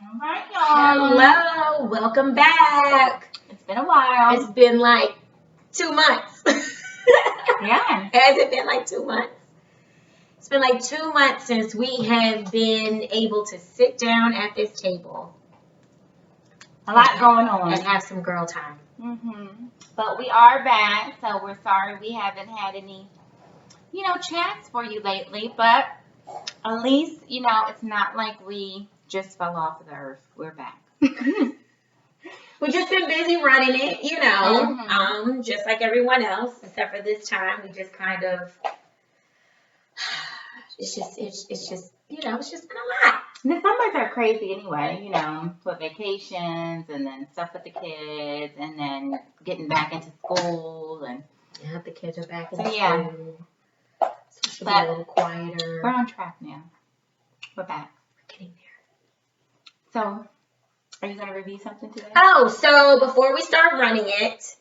All right, y'all. Hello, welcome back. It's been a while. It's been like 2 months. Yeah. Has it been like 2 months? It's been like 2 months since we have been able to sit down at this table. A lot going on. And have some girl time. But we are back, so we're sorry we haven't had any, chats for you lately. But at least, it's not like we just fell off the earth. We're back. We've just been busy running it, just like everyone else, except for this time we just kind of, it's just been a lot. And the summers are crazy anyway, with vacations and then stuff with the kids and then getting back into school and the kids are back in so, school. yeah. So it should be a little quieter. We're on track now. We're back. We're getting there. So, are you going to review something today? Oh, so before we start running it,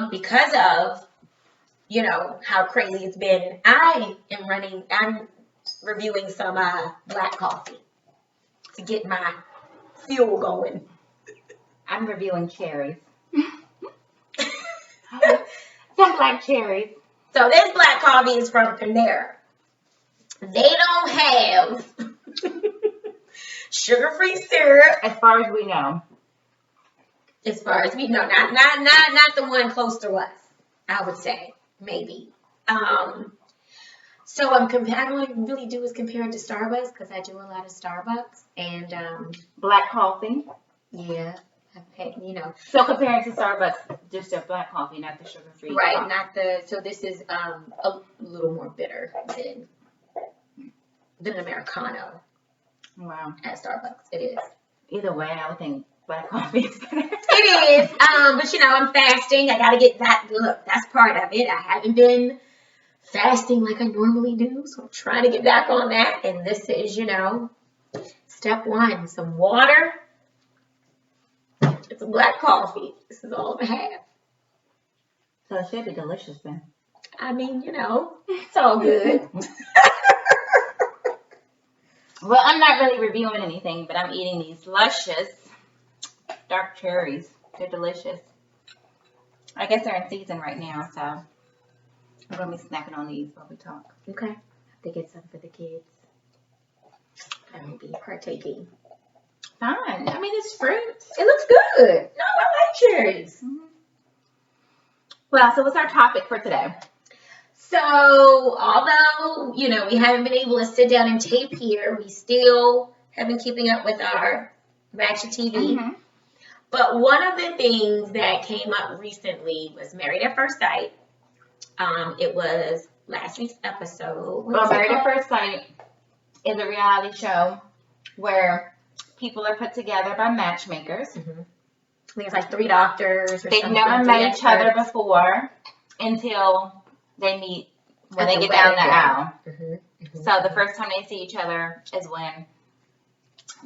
because of, how crazy it's been, I'm reviewing some black coffee to get my fuel going. I'm reviewing cherries. Some black cherries. So this black coffee is from Panera. They don't have sugar-free syrup. As far as we know. As far as we know, not the one close to us, I would say, maybe. So all I really do is compare it to Starbucks because I do a lot of Starbucks and Black coffee. Yeah, So comparing to Starbucks, just a black coffee, not the sugar-free. Right, coffee. So this is a little more bitter than an Americano. Wow. At Starbucks, it is. Either way, I would think black coffee is better. It is, but I'm fasting. I gotta get that. Look, that's part of it. I haven't been fasting like I normally do, so I'm trying to get back on that. And this is, step one: some water. It's a black coffee. This is all I have. So it should be delicious then. I mean, it's all good. Well, I'm not really reviewing anything, but I'm eating these luscious dark cherries. They're delicious. I guess they're in season right now, so I'm going to be snacking on these while we talk. Okay. I have to get some for the kids. I will be partaking. Fine. I mean, it's fruit. It looks good. No, I like cherries. Well, so what's our topic for today? So, although, we haven't been able to sit down and tape here, we still have been keeping up with our Ratchet TV. But one of the things that came up recently was Married at First Sight. It was last week's episode. Well, Married at First Sight is a reality show where people are put together by matchmakers. I think it's like 3 doctors. They've never met each other before until they meet when they get down the aisle. So the first time they see each other is when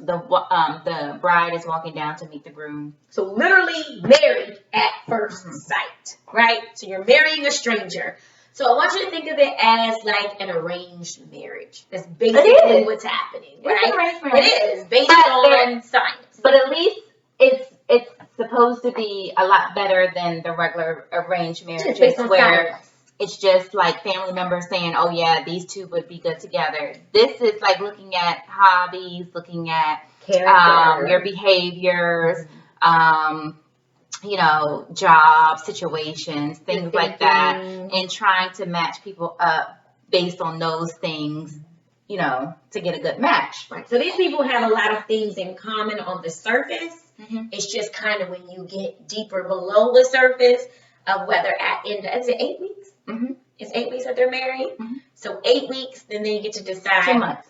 the bride is walking down to meet the groom. So literally married at first sight, right? So you're marrying a stranger. So I want you to think of it as like an arranged marriage. That's basically what's happening, right? It's an arranged marriage. It is based on science. But at least it's supposed to be a lot better than the regular arranged marriages where science. It's just like family members saying, oh yeah, these two would be good together. This is like looking at hobbies, looking at your behaviors, job situations, things like that, and trying to match people up based on those things, to get a good match. Right. So these people have a lot of things in common on the surface. It's just kind of when you get deeper below the surface of whether is it 8 weeks? It's 8 weeks that they're married. So 8 weeks, then they get to decide. 2 months.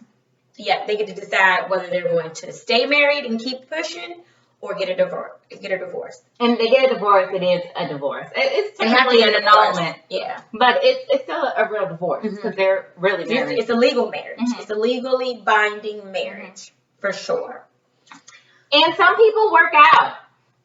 Yeah, they get to decide whether they're going to stay married and keep pushing or get a divorce. And they get a divorce, it is a divorce. It's technically an annulment. Yeah. But it's still a real divorce because they're really married. It's a legal marriage. It's a legally binding marriage, for sure. And some people work out.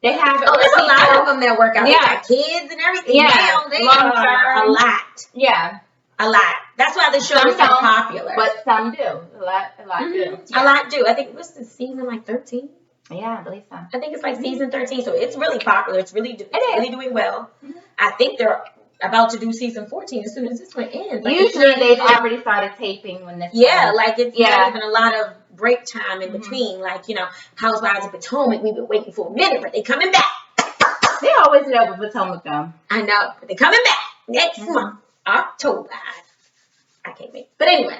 They have there's a lot of them that work out. Yeah. They got kids and everything. Yeah. Now they are a lot. Yeah. A lot. That's why the show Some is so don't, popular. but some do. A lot do. A lot do. I think it was the season like 13. Yeah, I believe so. I think it's like season 13, so it's really popular. It's really doing well. Mhm. I think they're about to do season 14 as soon as this one ends. Like, Usually they've already started taping when this. Yeah, like it's not even a lot of break time in Mhm. between. Like, you know, Housewives of Potomac, we've been waiting for a minute, but they coming back. They always do that with Potomac though. I know, but they coming back next Mhm. month, October. I can't wait. But anyway,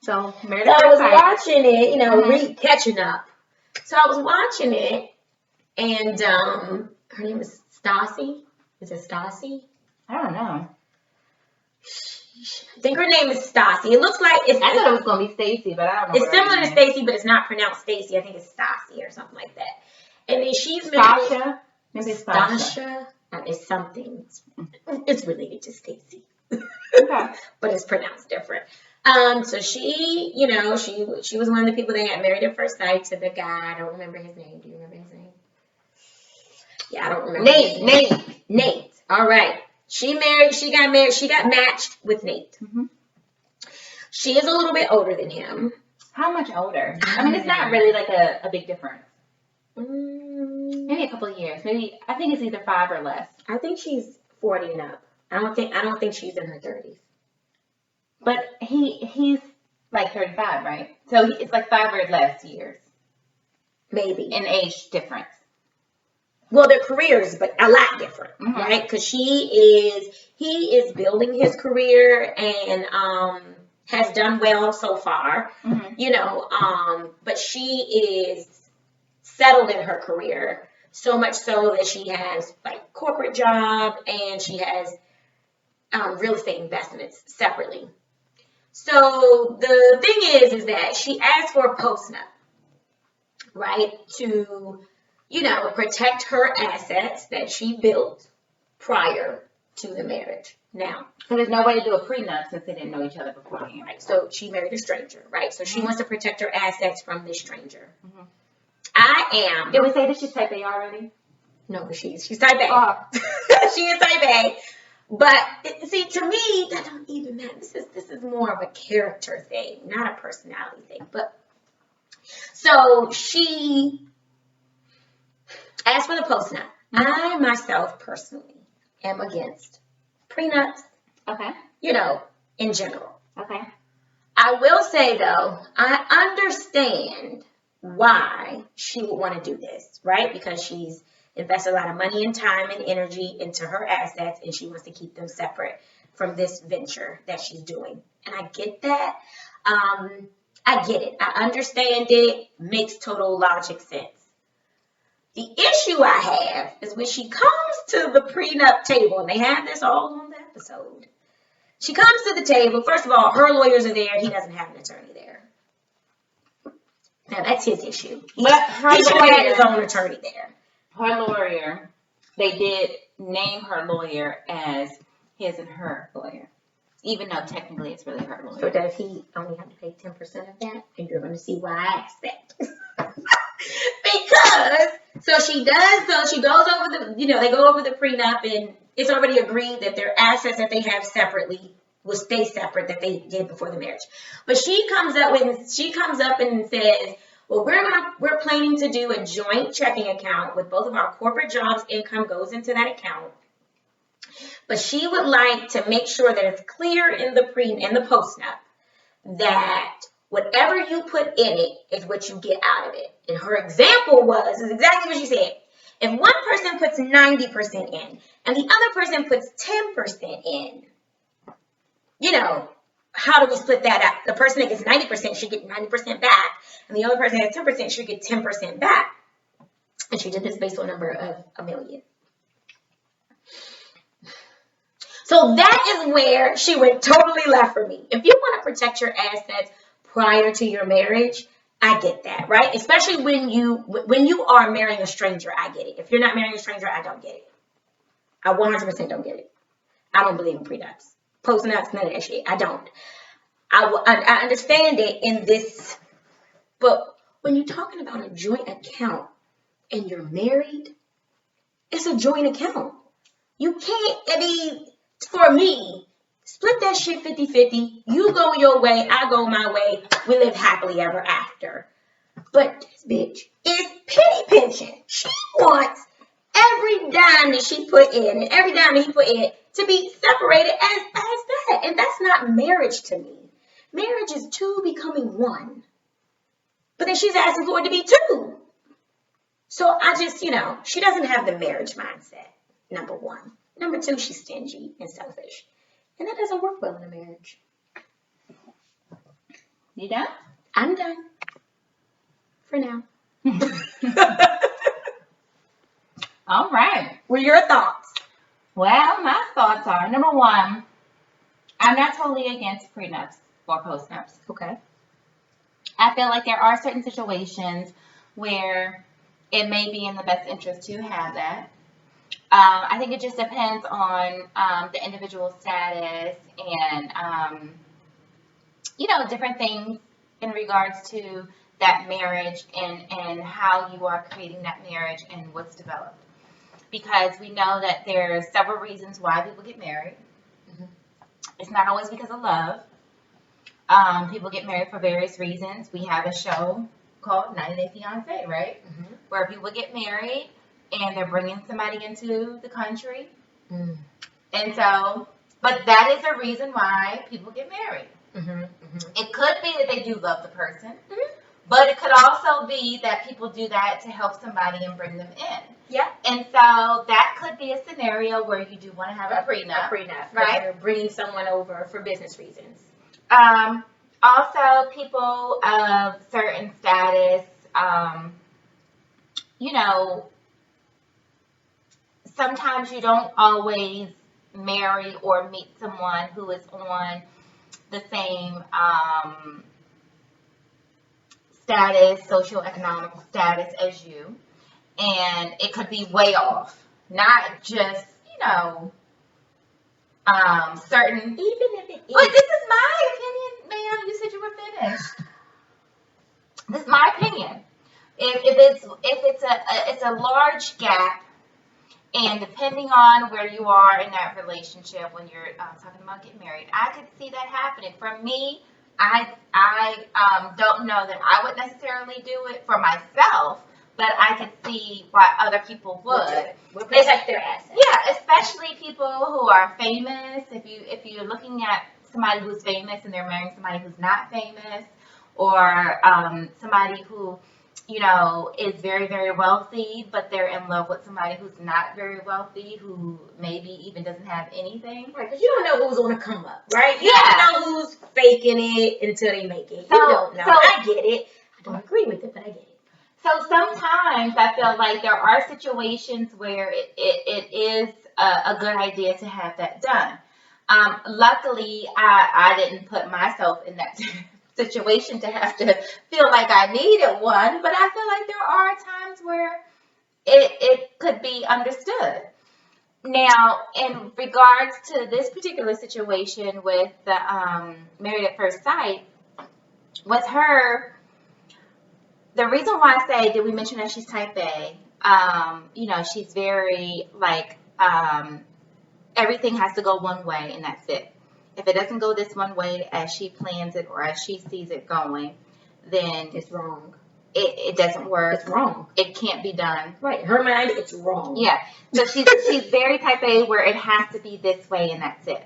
So so I was watching it, you know, Mhm. catching up. So I was watching it, and her name is Stassi. Is it Stassi? I don't know. I think her name is Stassi. It looks like I thought it was gonna be Stacey, but I don't know. it's similar to Stacey, but it's not pronounced Stacey. I think it's Stassi or something like that. And then she's Stasha. Maybe it's Stasha. Stasha. It's something. It's related to Stacey. Okay. But it's pronounced different. So she, you know, she was one of the people that got married at first sight to the guy. I don't remember his name. Do you remember his name? Yeah, I don't remember. Nate. All right. She got matched with Nate. Mm-hmm. She is a little bit older than him. How much older? I mean, it's not really like a big difference. Maybe a couple of years. Maybe I think it's either 5 or less. I think she's 40 and up. I don't think she's in her 30s. But he's like 35, right? So it's like 5 or less years. Maybe. In age difference. Well, their careers, but a lot different, Mhm. right? Because he is building his career and has done well so far, Mhm. you know. But she is settled in her career so much so that she has like corporate job and she has real estate investments separately. So the thing is that she asked for a post-nup, right, to, you know, protect her assets that she built prior to the marriage. Now, So there's no way to do a prenup since they didn't know each other beforehand. right, so she married a stranger, right? So she wants to protect her assets from this stranger. Mhm. I am. Did we say that she's type A already? No, she's type A. Oh. She is type A. But see, to me, that don't even matter. This is more of a character thing, not a personality thing. But so she asked for the post-nup. I myself personally am against prenups, Okay. you know, in general. Okay. I will say though, I understand why she would want to do this, right? Because she's invested a lot of money and time and energy into her assets and she wants to keep them separate from this venture that she's doing. And I get that. I get it. I understand it. Makes total logic sense. The issue I have is when she comes to the prenup table, and they have this all on the episode. She comes to the table. First of all, her lawyers are there. He doesn't have an attorney there. Now, that's his issue. But her He should have had his lawyer, own attorney there. her lawyer, they did name her lawyer as his and her lawyer. Even though technically it's really her So lawyer. does he only have to pay 10% of that? And you're going to see why I asked that. Because, so she goes over the, you know, they go over the prenup and it's already agreed that their assets that they have separately will stay separate that they did before the marriage. But she comes up and says, well, we're planning to do a joint checking account with both of our corporate jobs. Income goes into that account. But she would like to make sure that it's clear in the post-nup that whatever you put in it is what you get out of it. And her example is exactly what she said. If one person puts 90% in and the other person puts 10% in, you know, how do we split that up? The person that gets 90% should get 90% back, and the other person that has 10% should get 10% back. And she did this based on a number of $1 million. So that is where she went totally left for me. If you want to protect your assets prior to your marriage, I get that, right? Especially when you are marrying a stranger, I get it. If you're not marrying a stranger, I don't get it. I 100% don't get it. I don't believe in prenups. Post-nups, none of that shit. I don't. I understand it in this, but when you're talking about a joint account and you're married, it's a joint account. You can't, I mean, for me, Split that shit 50-50. You go your way, I go my way. We live happily ever after. But this bitch is penny pinching. She wants every dime that she put in and every dime that he put in to be separated as that. And that's not marriage to me. Marriage is two becoming one. But then she's asking for it to be two. So I just, she doesn't have the marriage mindset, number one. Number two, she's stingy and selfish. And that doesn't work well in a marriage. You done? I'm done. For now. All right. What are your thoughts? Well, my thoughts are, number one, I'm not totally against prenups or postnups. Okay. I feel like there are certain situations where it may be in the best interest to have that. I think it just depends on the individual status and, different things in regards to that marriage and how you are creating that marriage and what's developed. Because we know that there are several reasons why people get married. Mm-hmm. It's not always because of love. People get married for various reasons. We have a show called 90 Day Fiancé, right? Mm-hmm. Where people get married and they're bringing somebody into the country. Mm. And so, but that is a reason why people get married. Mm-hmm. Mm-hmm. It could be that they do love the person, mm-hmm. but it could also be that people do that to help somebody and bring them in. Yeah. And so that could be a scenario where you do want to have a prenup. A prenup, right? You're bringing someone over for business reasons. Also, people of certain status, sometimes you don't always marry or meet someone who is on the same status, socioeconomic status as you. And it could be way off. Not just, certain. Even if it is. But this is my opinion, ma'am. You said you were finished. This is my opinion. If it's a large gap, and depending on where you are in that relationship when you're talking about getting married, I could see that happening. For me, I don't know that I would necessarily do it for myself, but I could see why other people would protect their assets. Yeah, especially people who are famous. If you're looking at somebody who's famous and they're marrying somebody who's not famous, or somebody who is very, very wealthy, but they're in love with somebody who's not very wealthy, who maybe even doesn't have anything. Right, because you don't know who's going to come up, right? You Yeah. don't know who's faking it until they make it. You don't know. I get it. I don't agree with it, but I get it. So sometimes I feel like there are situations where it is a good idea to have that done. Luckily, I didn't put myself in that situation to have to feel like I needed one, but I feel like there are times where it could be understood. Now, in regards to this particular situation with the Married at First Sight, with her, the reason why I say, did we mention that she's type A? She's very everything has to go one way and that's it. If it doesn't go this one way as she plans it or as she sees it going, then it's wrong. It doesn't work. It's wrong. It can't be done. Right. Her mind, it's wrong. Yeah. So she's very type A where it has to be this way and that's it.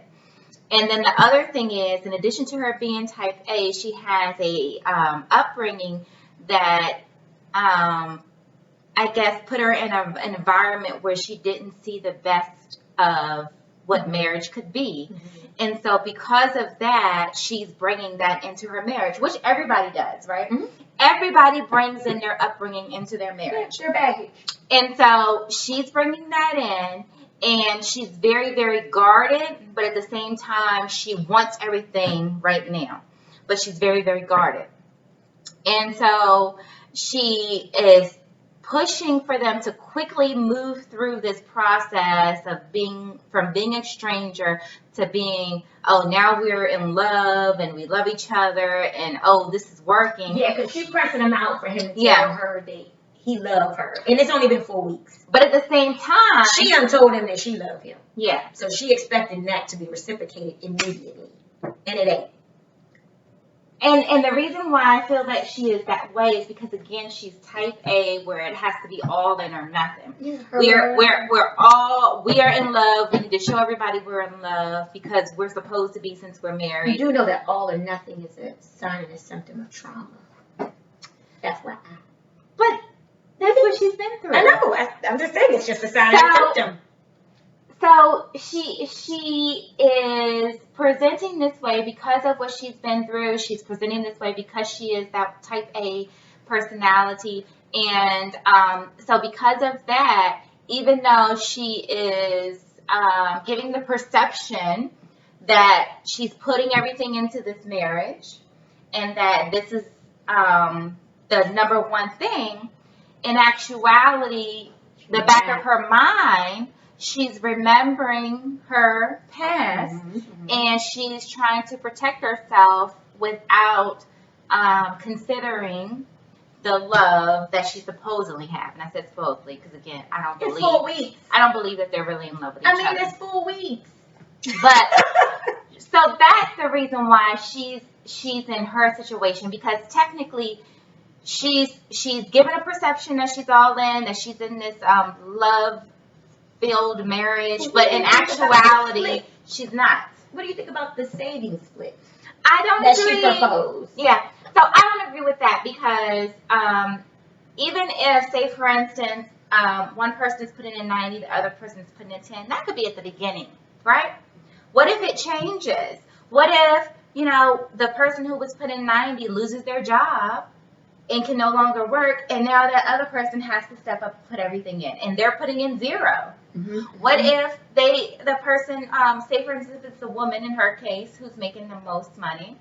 And then the other thing is, in addition to her being type A, she has a upbringing that I guess put her in an environment where she didn't see the best of what marriage could be. Mm-hmm. And so because of that, she's bringing that into her marriage, which everybody does, right? Mm-hmm. Everybody brings in their upbringing into their marriage. Their baggage. And so she's bringing that in, and she's very, very guarded, but at the same time, she wants everything right now. But she's very, very guarded. And so she is pushing for them to quickly move through this process of being a stranger to being, oh, now we're in love and we love each other and, oh, this is working. Yeah, because she's pressing him out for him to tell her that he loved her. And it's only been 4 weeks. But at the same time, She done told him that she loved him. yeah. So she expected that to be reciprocated immediately. And it ain't. And the reason why I feel that she is that way is because, again, she's type A, where it has to be all in or nothing. Yeah, we are in love. We need to show everybody we're in love because we're supposed to be since we're married. You do know that all or nothing is a sign and a symptom of trauma. FYI. But that's what she's been through. I know. I'm just saying it's just a sign and a symptom. So she is presenting this way because of what she's been through. She's presenting this way because she is that type A personality. And so because of that, even though she is giving the perception that she's putting everything into this marriage and that this is the number one thing, in actuality, the back of her mind, she's remembering her past, and she's trying to protect herself without considering the love that she supposedly has. And I said supposedly because, again, I don't believe. It's 4 weeks. I don't believe that they're really in love with each other. It's 4 weeks. But so that's the reason why she's in her situation, because technically she's given a perception that she's all in, that she's in this love-filled marriage, but in actuality, she's not. What do you think about the savings split I don't that agree. she proposed? Yeah, so I don't agree with that because even if, say, for instance, one person is putting in 90, the other person is putting in 10, that could be at the beginning, right? What if it changes? What if, the person who was putting 90 loses their job and can no longer work, and now that other person has to step up and put everything in, and they're putting in 0? What if the person, say for instance, if it's a woman in her case who's making the most money,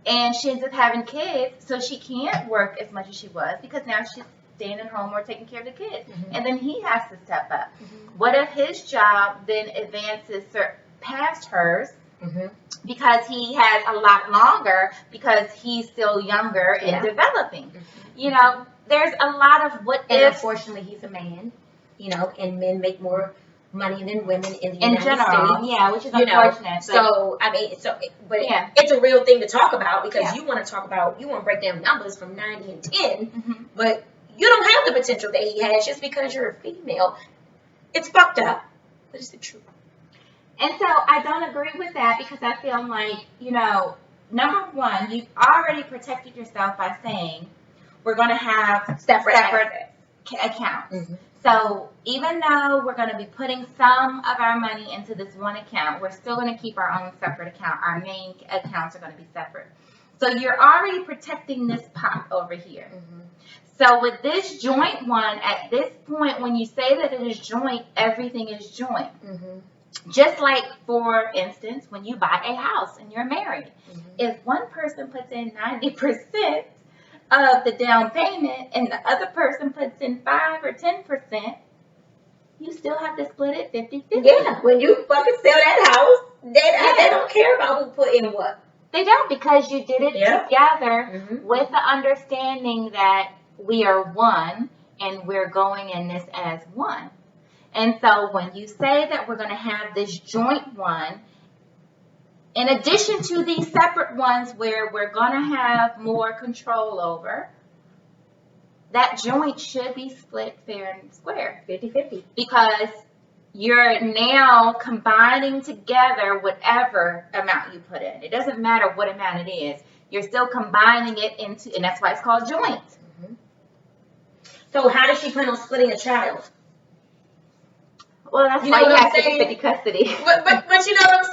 and she ends up having kids, so she can't work as much as she was because now she's staying at home or taking care of the kids, and then he has to step up. What if his job then advances past hers because he has a lot longer because he's still younger and developing? There's a lot of what And if. unfortunately, he's a man, and men make more money than women in the In United general, States. yeah, which is unfortunate. It's a real thing to talk about because Yeah. you want to break down numbers from 90 and 10, but you don't have the potential that he has just because you're a female. It's fucked up, but it's the truth. And so I don't agree with that because I feel like, number one, you've already protected yourself by saying we're going to have separate accounts. So even though we're going to be putting some of our money into this one account, we're still going to keep our own separate account. Our main accounts are going to be separate. So you're already protecting this pot over here. So with this joint one, at this point, when you say that it is joint, everything is joint. Just like, for instance, when you buy a house and you're married, if one person puts in 90% of the down payment and the other person puts in 5 or 10%, you still have to split it 50-50. Yeah, when you fucking sell that house, they don't care about who put in what. They don't, because you did it together with the understanding that we are one and we're going in this as one. And so when you say that we're going to have this joint one, in addition to these separate ones where we're going to have more control over, that joint should be split fair and square. 50-50. Because you're now combining together whatever amount you put in. It doesn't matter what amount it is. You're still combining it into, and that's why it's called joint. So how does she plan on splitting a child? Well, that's why you have 50-50 custody. But you know what I'm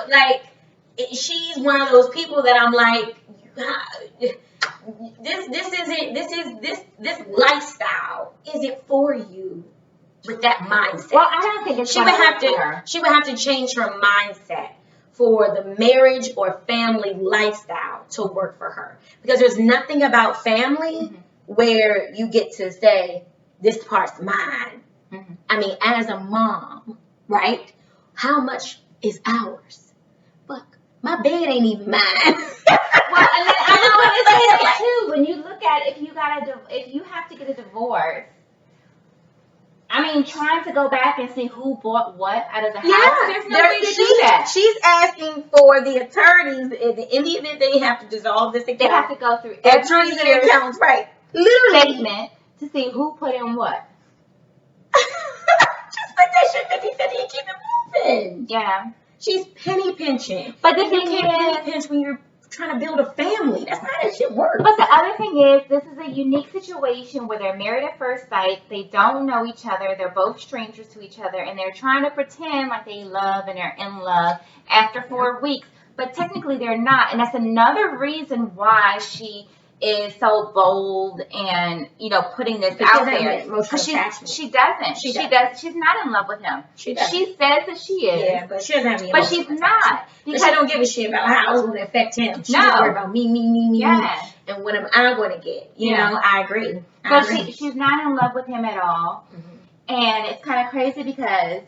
saying? She's one of those people that I'm like, this lifestyle isn't for you with that mindset. Well, I don't think it's she would have to change her mindset for the marriage or family lifestyle to work for her. Because there's nothing about family where you get to say, this part's mine. I mean, as a mom, right? How much is ours? Fuck, my bed ain't even mine. Well, and then I know what it is too. When you look at it, if you have to get a divorce, I mean, trying to go back and see who bought what out of the house, there's no way to do that. She's asking for the attorneys in the event they have to dissolve this account. They have to go through every year's accounts, right? Literally. Statement to see who put in what. Just like that shit 50-50 and keep it moving. Yeah. She's penny pinching. But the you thing can't is, penny pinch when you're trying to build a family. That's not how shit works. But the other thing is, this is a unique situation where they're married at first sight. They don't know each other. They're both strangers to each other, and they're trying to pretend like they love and they're in love after 4 weeks. But technically, they're not, and that's another reason why she is so bold and putting this out there. Because she doesn't. She does. She's not in love with him. She says that she is. Yeah, but she doesn't have any. But she's not. Because she don't give a shit about how it's going to affect him. She's worried about me, me, and what am I going to get? You know, I agree. But she's not in love with him at all. Mm-hmm. And it's kind of crazy because,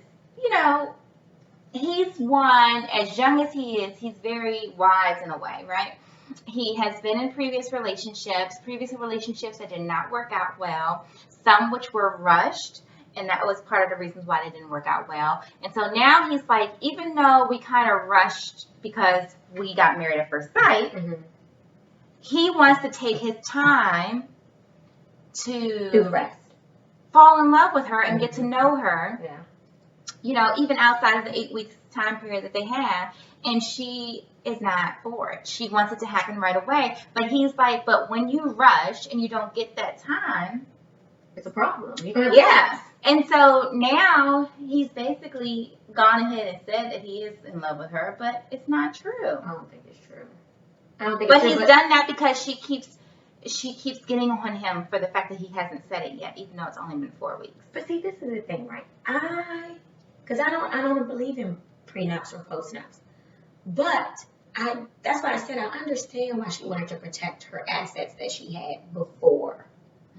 he's one, as young as he is, he's very wise in a way, right? He has been in previous relationships that did not work out well, some which were rushed, and that was part of the reasons why they didn't work out well. And so now he's like, even though we kind of rushed because we got married at first sight, he wants to take his time to do the rest, fall in love with her and get to know her. Yeah. Even outside of the 8 weeks time period that they have, and she is not for it. She wants it to happen right away. But he's like, but when you rush and you don't get that time, it's a problem. Yeah. And so now he's basically gone ahead and said that he is in love with her, but it's not true. I don't think it's true. But he's done that because she keeps getting on him for the fact that he hasn't said it yet, even though it's only been 4 weeks. But see, this is the thing, right? Because I don't believe in prenups or postnups. But that's why I said I understand why she wanted to protect her assets that she had before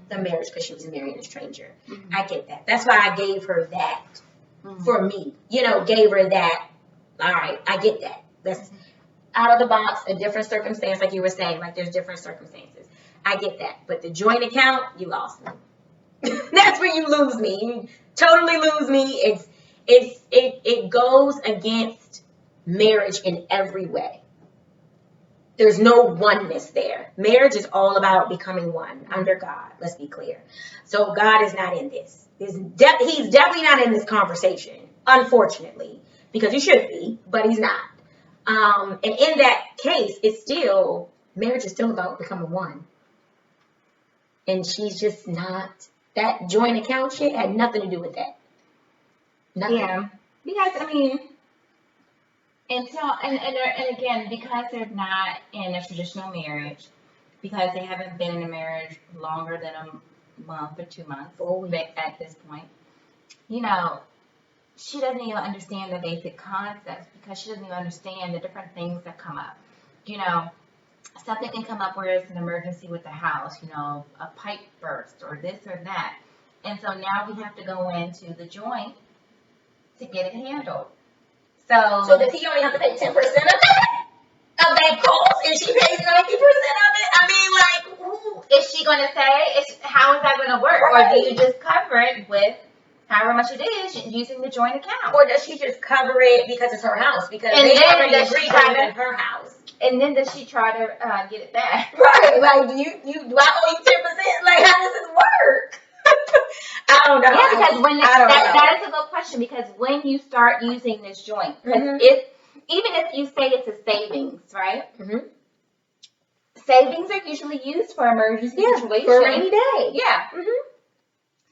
the marriage, because she was marrying a stranger. Mm-hmm. I get that. That's why I gave her that for me. Gave her that. All right, I get that. That's out of the box, a different circumstance, like you were saying. Like there's different circumstances. I get that. But the joint account, you lost me. That's where you lose me. You totally lose me. It goes against marriage in every way. There's no oneness there. Marriage is all about becoming one under God. Let's be clear. So God is not in this. He's definitely not in this conversation, unfortunately, because he should be, but he's not. And in that case, marriage is still about becoming one. And she's just not. That joint account shit had nothing to do with that. Nothing. Yeah. Because, and again, because they're not in a traditional marriage, because they haven't been in a marriage longer than a month or 2 months at this point, she doesn't even understand the basic concepts because she doesn't even understand the different things that come up. Something can come up where it's an emergency with the house, a pipe burst or this or that. And so now we have to go into the joint to get it handled. So does he only have to pay 10% of that cost, and she pays 90% of it? Who is she going to say? How is that going to work? Right. Or do you just cover it with however much it is using the joint account? Or does she just cover it because it's her house? Because they already agreed that it's her house. And then does she try to get it back? Right. Like, do I owe you 10%? Like, how does this work? I don't know. Yeah, because that is a good question, because when you start using this joint, because even if you say it's a savings, right? Mm-hmm. Savings are usually used for emergency situations. For a rainy day. Yeah. Mm-hmm.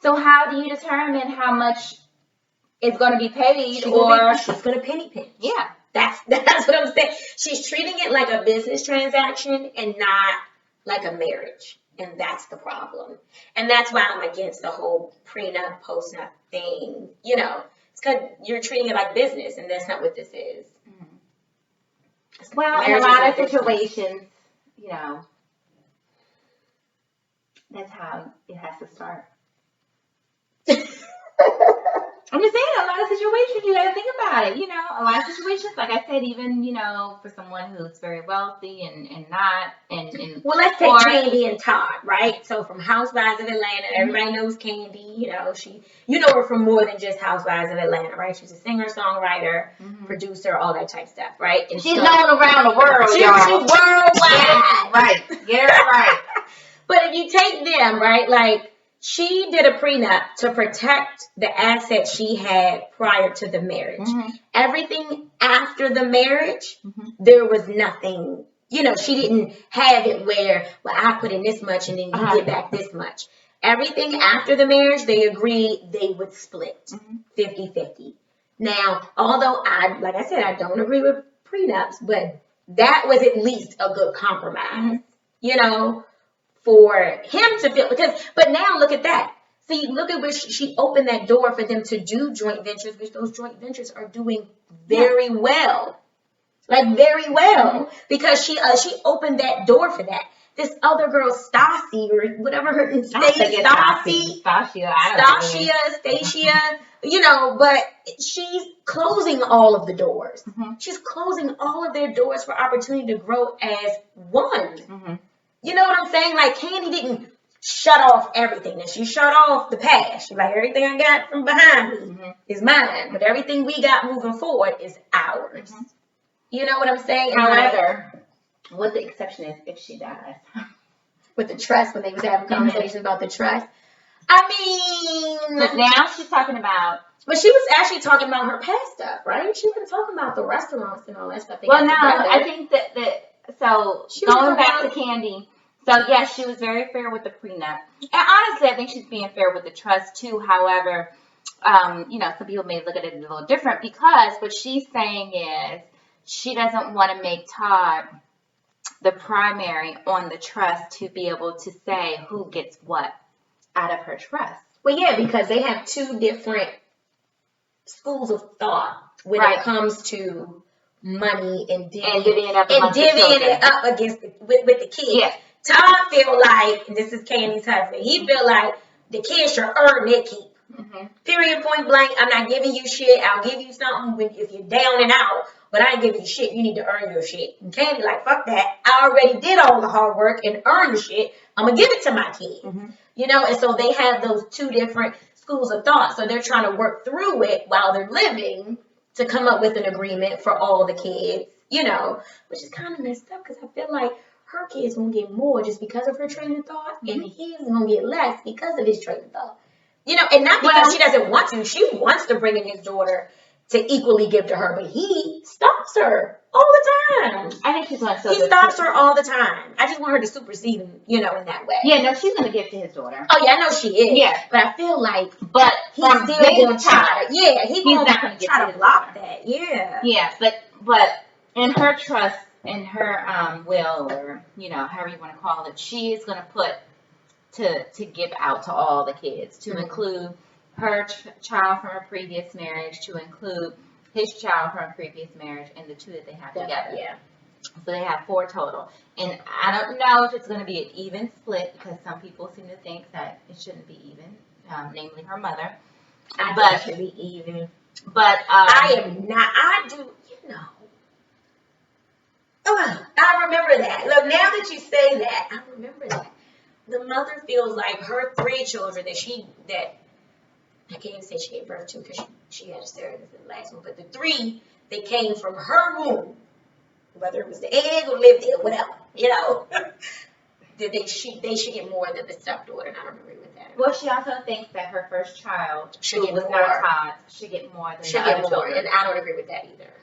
So how do you determine how much is going to be paid? She's going to penny pinch. Yeah. That's what I'm saying. She's treating it like a business transaction and not like a marriage. And that's the problem. And that's why I'm against the whole prenup, postnup thing. It's because you're treating it like business, and that's not what this is. Mm-hmm. Well, in a lot of situations, that's how it has to start. I'm just saying, a lot of situations, you gotta think about it. A lot of situations, like I said, even, for someone who's very wealthy and not, and Well, let's take or, Candy and Todd, right? So from Housewives of Atlanta, everybody knows Candy. You know her from more than just Housewives of Atlanta, right? She's a singer, songwriter, producer, all that type stuff, right? And she's known around the world, she's y'all. worldwide. Right. Get it right. But if you take them, right, like, she did a prenup to protect the assets she had prior to the marriage. Everything after the marriage, there was nothing. She didn't have it where, well, I put in this much and then you get back this much. Everything after the marriage, they agreed they would split 50-50. Now, although like I said, I don't agree with prenups, but that was at least a good compromise, for him to feel, but now look at that. See, look at where she opened that door for them to do joint ventures, which those joint ventures are doing very well. Like, very well. Because she opened that door for that. This other girl, Stassi, or whatever her name is, Stacia, but she's closing all of the doors. She's closing all of their doors for opportunity to grow as one. You know what I'm saying? Like, Candy didn't shut off everything. And she shut off the past. She's like, everything I got from behind me is mine. But everything we got moving forward is ours. You know what I'm saying? However, what the exception is if she dies. With the trust, when they was having conversations about the trust. I mean... But now she's talking about... But she was actually talking about her past stuff, right? She wasn't talking about the restaurants and all that stuff. Well, no, I think that so going back to Candy... So, yes, she was very fair with the prenup. And honestly, I think she's being fair with the trust, too. However, some people may look at it a little different because what she's saying is she doesn't want to make Todd the primary on the trust to be able to say who gets what out of her trust. Well, yeah, because they have two different schools of thought when it comes to money and divvying it up against with the kids. Yeah. Todd feel like, and this is Candy's husband, he feel like the kids should earn their keep. Period, point blank. I'm not giving you shit. I'll give you something if you're down and out, but I ain't giving you shit. You need to earn your shit. And Candy like, fuck that. I already did all the hard work and earned the shit. I'm going to give it to my kids. And so they have those two different schools of thought. So they're trying to work through it while they're living to come up with an agreement for all the kids, which is kind of messed up because I feel like her kids gonna get more just because of her train of thought, and he's gonna get less because of his train of thought. And not because she doesn't want to. She wants to bring in his daughter to equally give to her, but he stops her all the time. I think she's gonna. He stops her all the time. I just want her to supersede him, in that way. Yeah, no, she's gonna give to his daughter. Oh yeah, I know she is. Yeah, but I feel like, he's still gonna try to. Yeah, he's not gonna try to block that. Yeah. Yeah, but in her trust. In her will, or however you want to call it, she is going to put to give out to all the kids, to include her child from a previous marriage, to include his child from a previous marriage, and the two that they have together. Yeah. So they have 4 total. And I don't know if it's going to be an even split because some people seem to think that it shouldn't be even, namely her mother. I think it should be even. But I am not. I do. I remember that. Look, now that you say that, I remember that. The mother feels like her 3 children that I can't even say she gave birth to because she had a surrogate for the last one, but the 3 that came from her womb, whether it was the egg or lived there, whatever, that they should get more than the stepdaughter, and I don't agree with that. Well, she also thinks that her first child, should who was not Todd, should get more than the other children. And I don't agree with that either.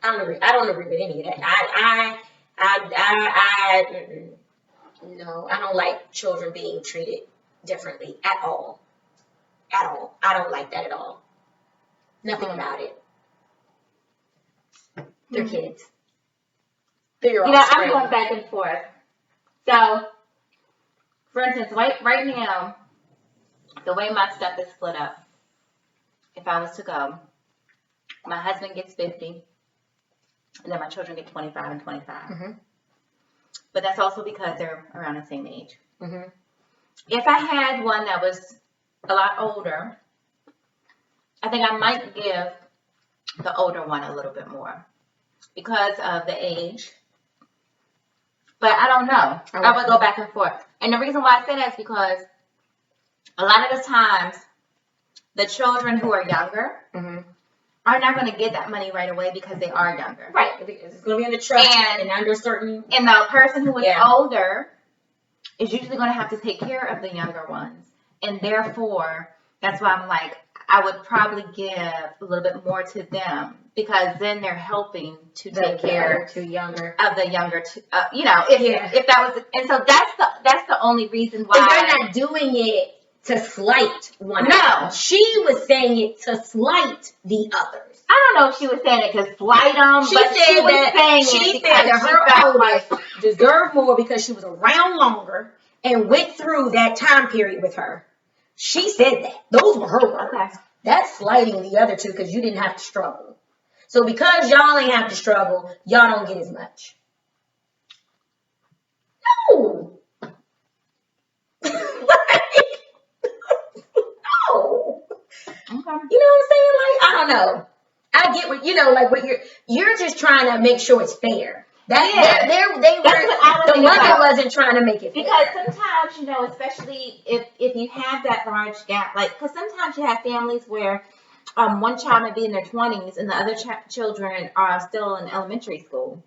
I don't agree with any of that. No, I don't like children being treated differently at all. At all. I don't like that at all. Nothing about it. They're kids. They're your offspring. I'm going back and forth. So, for instance, right now, the way my stuff is split up, if I was to go, my husband gets 50. And then my children get 25 and 25. But that's also because they're around the same age. If I had one that was a lot older, I think I might give the older one a little bit more because of the age. But I don't know. I would go back and forth. And the reason why I say that is because a lot of the times, the children who are younger are not going to get that money right away because they are younger. Right. It's going to be in the trust and under certain. And the person who is older is usually going to have to take care of the younger ones. And therefore, that's why I'm like, I would probably give a little bit more to them because then they're helping to take care of the younger, if that was, and so that's the only reason why. But you're not doing it to slight one. No, she was saying it to slight the others. I don't know if she was saying it to slight them, she but said she was that saying her oldest deserved more because she was around longer and went through that time period with her. She said that. Those were her words. Okay. That's slighting the other two because you didn't have to struggle. So because y'all ain't have to struggle, y'all don't get as much. No. No. Okay. You know what I'm saying? Like, I don't know. I get what like what you're just trying to make sure it's fair. The mother wasn't trying to make it fair. Because sometimes, especially if you have that large gap, because sometimes you have families where one child may be in their 20s and the other children are still in elementary school.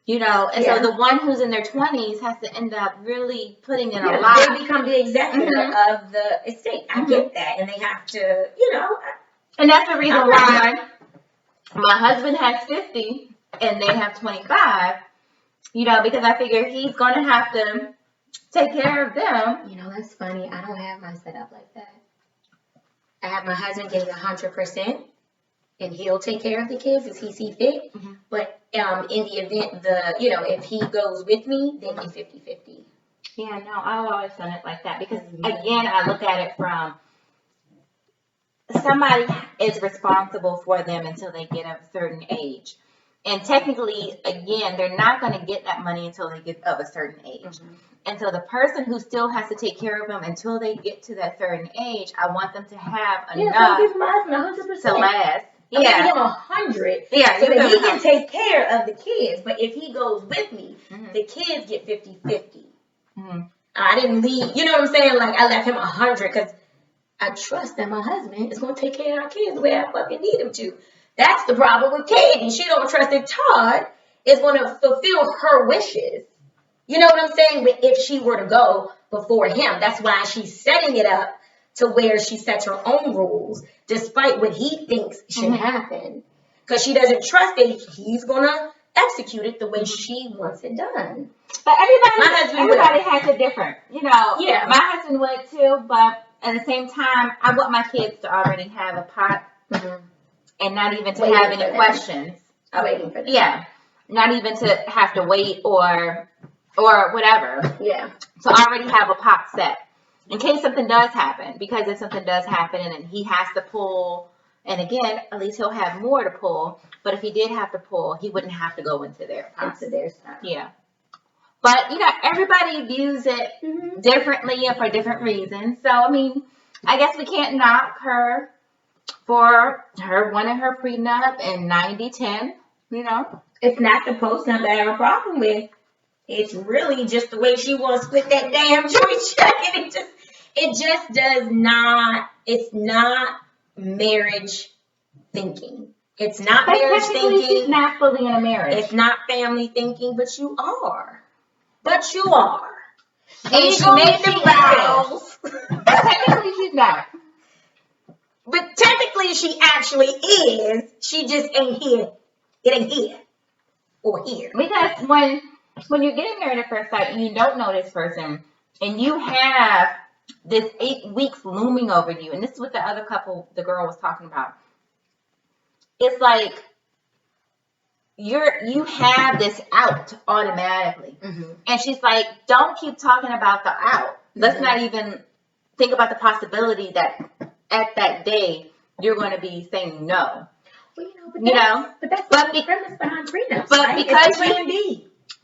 So the one who's in their 20s has to end up really putting in a lot. They become the executor of the estate. I get that. And they have to, And that's the reason why my husband has 50 and they have 25, because I figure he's going to have to take care of them. That's funny. I don't have my setup like that. I have my husband give 100%. And he'll take care of the kids as he sees fit. But in the event if he goes with me, then it's 50-50. Yeah, no, I've always done it like that because again, I look at it from somebody is responsible for them until they get a certain age. And technically, again, they're not going to get that money until they get of a certain age. And so the person who still has to take care of them until they get to that certain age, I want them to have enough to last. Give him 100 so that he can take care of the kids. But if he goes with me, the kids get 50-50. I didn't leave, you know what I'm saying? Like, I left him 100 because I trust that my husband is going to take care of our kids the way I fucking need him to. That's the problem with Katie. She don't trust that Todd is going to fulfill her wishes. You know what I'm saying? But if she were to go before him, that's why she's setting it up to where she sets her own rules, despite what he thinks should happen. Because she doesn't trust that he's going to execute it the way she wants it done. But everybody has it different. My husband would too, but at the same time, I want my kids to already have a pot and not even to have any questions. Waiting for them. Yeah. Not even to have to wait or whatever. Yeah. So I already have a pot set. In case something does happen, because if something does happen and he has to pull, and again, at least he'll have more to pull, but if he did have to pull, he wouldn't have to go into their pots. Into their stuff. Yeah. But, everybody views it differently and for different reasons. So, I guess we can't knock her for wanting her prenup and 90-10, It's not the post-nup that I have a problem with. It's really just the way she wants to split that damn joint check. And it just does not, it's not marriage thinking. It's not marriage thinking. She's not fully in a marriage. It's not family thinking, but you are. But you are. And she made the vows. Technically, she's not. But technically, she actually is. She just ain't here. It ain't here. Or here. Because when you're getting married at first sight and you don't know this person and you have this 8 weeks looming over you, and this is what the other couple, the girl was talking about. It's like you have this out automatically. And she's like, don't keep talking about the out. Let's not even think about the possibility that at that day you're going to be saying no. Well, but that's the premise behind prenups. But right? because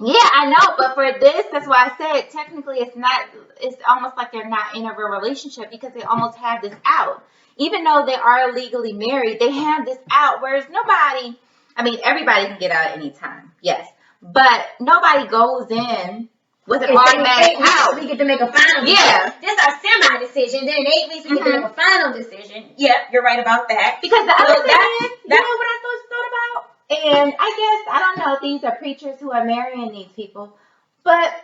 Yeah, I know, but for this, that's why I said technically it's not, it's almost like they're not in a real relationship because they almost have this out. Even though they are legally married, they have this out, whereas nobody, I mean, everybody can get out at any time, yes, but nobody goes in with an automatic out. We get to make a final decision. Yeah. This is our semi-decision. Then in 8 weeks, we get to make a final decision. Yeah, you're right about that. Because the other thing is, you know what I thought about? And I guess, I don't know if these are preachers who are marrying these people, but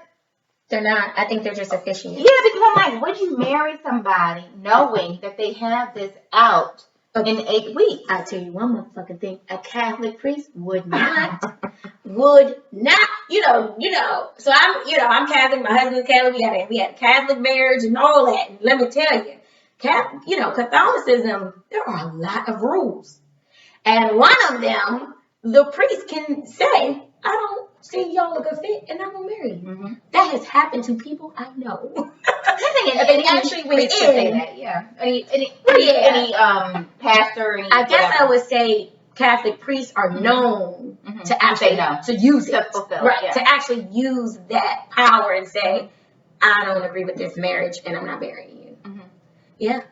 they're not. I think they're just officiants. Yeah, because I'm like, would you marry somebody knowing that they have this out in 8 weeks? I'll tell you one motherfucking thing. A Catholic priest would not. Would not. You know. So I'm Catholic. My husband's Catholic. We had a Catholic marriage and all that. And let me tell you, Catholicism, there are a lot of rules. And one of them, the priest can say, I don't see y'all a good fit, and I'm gonna marry you. Mm-hmm. That has happened to people I know. They actually would say that, yeah. Any pastor? I guess I would say Catholic priests are known to actually to use it, to actually use that power and say, I don't agree with this marriage, and I'm not marrying you. Mm-hmm. Yeah.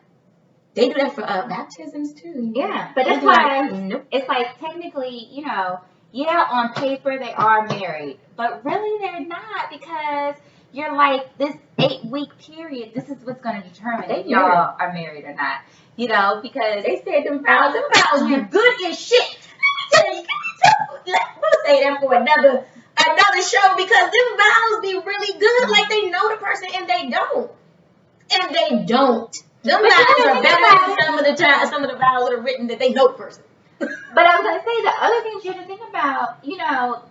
They do that for baptisms too. Yeah, but that's why it's like technically, on paper they are married, but really they're not because you're like this 8-week period. This is what's going to determine if y'all are married or not. Because they said them vows be good as shit. We'll say that for another show because them vows be really good. Like they know the person and they don't. Them vows are better than some of the vows that are written that they know the person. But I was going to say the other things you have to think about,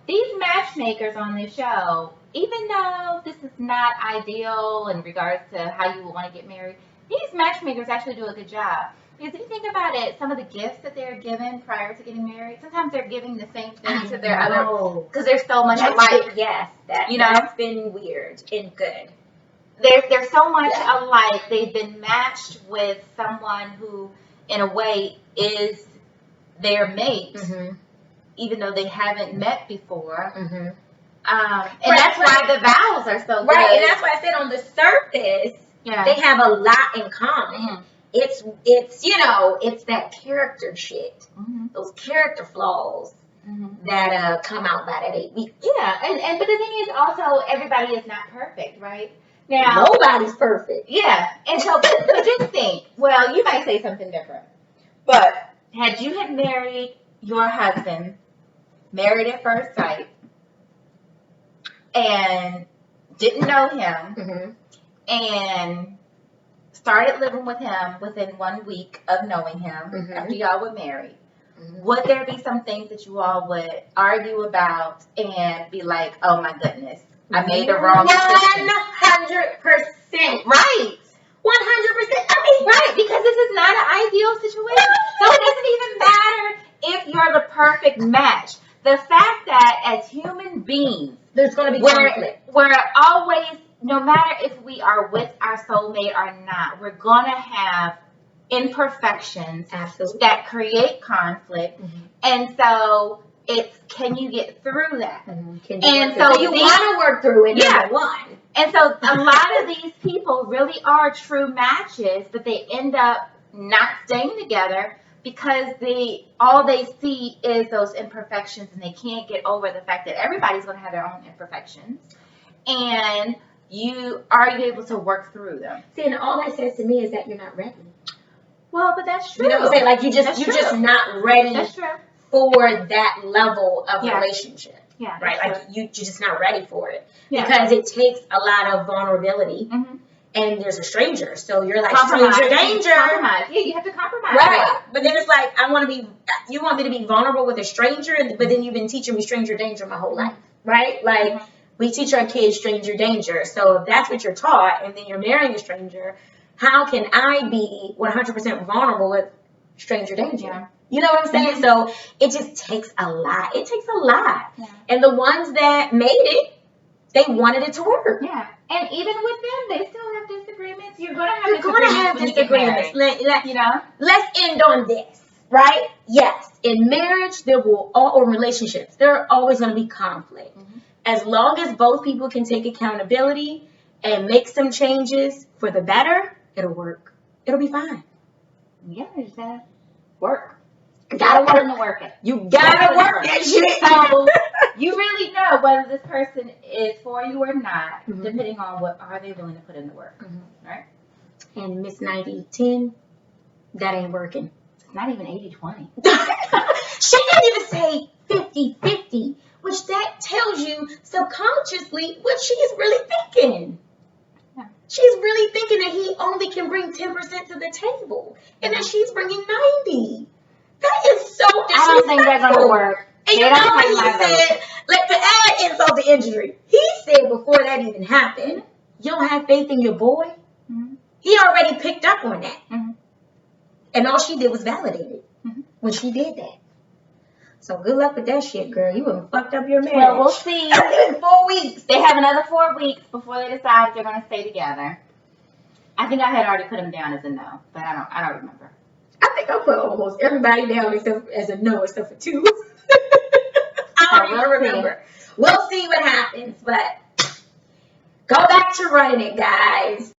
these matchmakers on this show, even though this is not ideal in regards to how you want to get married, these matchmakers actually do a good job. Because if you think about it, some of the gifts that they're given prior to getting married, sometimes they're giving the same thing to their other, because they're so much alike. That's been weird and good. They're so much alike. They've been matched with someone who, in a way, is their mate, even though they haven't met before. Mm-hmm. And that's why the vows are so good. Right, and that's why I said on the surface, they have a lot in common. Mm-hmm. It's that character shit, those character flaws that come out by that 8 weeks. Yeah, but the thing is also everybody is not perfect, right? Now, nobody's perfect. Yeah, and so but just think. Well, you might say something different, but had you had married your husband, married at first sight, and didn't know him, and started living with him within 1 week of knowing him after y'all were married, would there be some things that you all would argue about and be like, oh my goodness, I made the wrong decision? 100%. Right. 100%. Right, because this is not an ideal situation. So it doesn't even matter if you're the perfect match. The fact that as human beings, there's going to be conflict. We're always, no matter if we are with our soulmate or not, we're going to have imperfections that create conflict. And so it's, can you get through that? And so you want to work through it. Yeah. One. And so a lot of these people really are true matches, but they end up not staying together because all they see is those imperfections, and they can't get over the fact that everybody's going to have their own imperfections. And are you able to work through them? See, and all that says to me is that you're not ready. Well, but that's true. You know what I'm saying? Like you're just not ready for that level of relationship. Yeah. Right? Like you're just not ready for it. Yeah. Because it takes a lot of vulnerability. And there's a stranger. So you're like, stranger danger. Compromise. Yeah, you have to compromise. Right. But then it's like, you want me to be vulnerable with a stranger, but then you've been teaching me stranger danger my whole life. Right? Like, we teach our kids stranger danger. So if that's what you're taught, and then you're marrying a stranger, how can I be 100% vulnerable with stranger danger? Yeah. You know what I'm saying? So it just takes a lot. It takes a lot. Yeah. And the ones that made it, they wanted it to work. Yeah. And even with them, they still have disagreements. You're going to have disagreements. Let's end on this, right? Yes. In marriage, or relationships, there are always going to be conflict. as long as both people can take accountability and make some changes for the better, it'll work. It'll be fine. Yeah, you just gotta work. Gotta Put in work. the work. You gotta work that shit. So you really know whether this person is for you or not, Mhm. depending on what are they willing to put in the work, Mhm. right? And Miss 90-10, that ain't working. It's not even 80-20. She didn't even say 50-50, which that tells you subconsciously what she's really thinking. Yeah. She's really thinking that he only can bring 10% to the table and that she's bringing 90. That is so disrespectful. I don't think they're gonna work. And you know what he said? Like, to add insult to injury, he said before that even happened, you don't have faith in your boy? Mm-hmm. He already picked up on that. Mm-hmm. And all she did was validate it Mm-hmm. when she did that. So good luck with that shit, girl. You have fucked up your marriage. Well, we'll see. In 4 weeks. They have another 4 weeks before they decide if they're gonna stay together. I think I had already put him down as a no, but I don't remember. I think I put almost everybody down except as a no, except for 2. I don't even remember. We'll see what happens, but go back to running it, guys.